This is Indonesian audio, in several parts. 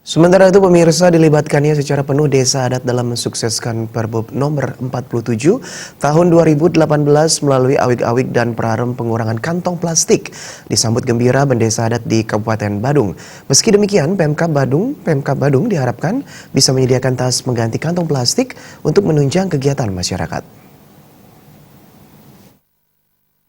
Sementara itu pemirsa, dilibatkannya secara penuh desa adat dalam mensukseskan Perbup nomor 47 tahun 2018 melalui awik-awik dan prarum pengurangan kantong plastik disambut gembira bendesa adat di Kabupaten Badung. Meski demikian, Pemkab Badung diharapkan bisa menyediakan tas pengganti kantong plastik untuk menunjang kegiatan masyarakat.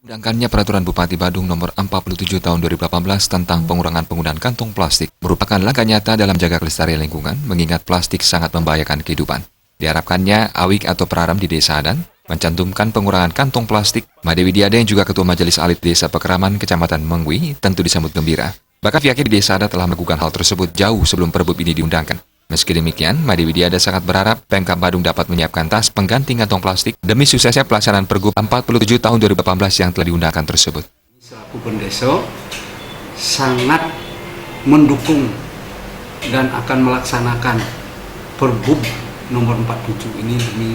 Undangkannya Peraturan Bupati Badung nomor 47 tahun 2018 tentang pengurangan penggunaan kantong plastik merupakan langkah nyata dalam menjaga kelestarian lingkungan, mengingat plastik sangat membahayakan kehidupan. Diharapkannya awik atau praram di desa adat mencantumkan pengurangan kantong plastik. Made Widiada yang juga Ketua Majelis Alit Desa Pekeraman Kecamatan Mengwi tentu disambut gembira. Bahkan pihaknya di desa adat telah melakukan hal tersebut jauh sebelum Perbup ini diundangkan. Meski demikian, Made Widiada sangat berharap Pemkab Badung dapat menyiapkan tas pengganti kantong plastik demi suksesnya pelaksanaan Pergub 47 tahun 2018 yang telah diundangkan tersebut. Selaku pendeso sangat mendukung dan akan melaksanakan Pergub nomor 47 ini demi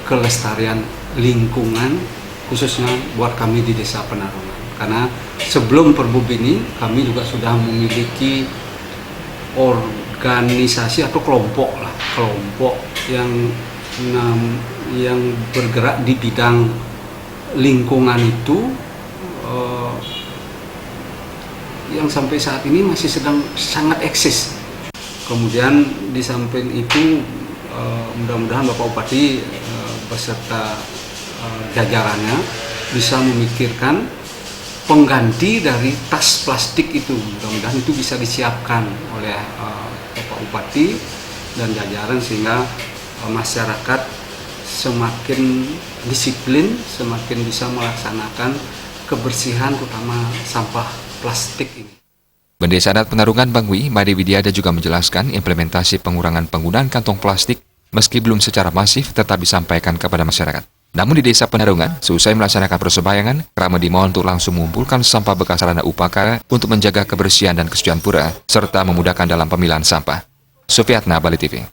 kelestarian lingkungan, khususnya buat kami di Desa Penarungan. Karena sebelum Pergub ini kami juga sudah memiliki organisasi atau kelompok yang bergerak di bidang lingkungan itu, yang sampai saat ini masih sedang sangat eksis. Kemudian di samping itu mudah-mudahan Bapak Bupati beserta jajarannya bisa memikirkan pengganti dari tas plastik itu. Mudah-mudahan itu bisa disiapkan oleh Bapak Bupati dan jajaran sehingga masyarakat semakin disiplin, semakin bisa melaksanakan kebersihan terutama sampah plastik ini. Bendesa Adat Penarungan Bangwi, Made Widiada juga menjelaskan implementasi pengurangan penggunaan kantong plastik meski belum secara masif tetap disampaikan kepada masyarakat. Namun di Desa Penarungan, seusai melaksanakan persembayangan, Krama dimohon untuk langsung mengumpulkan sampah bekas sarana upakara untuk menjaga kebersihan dan kesucian pura, serta memudahkan dalam pemilahan sampah. Sufiatna, Bali TV.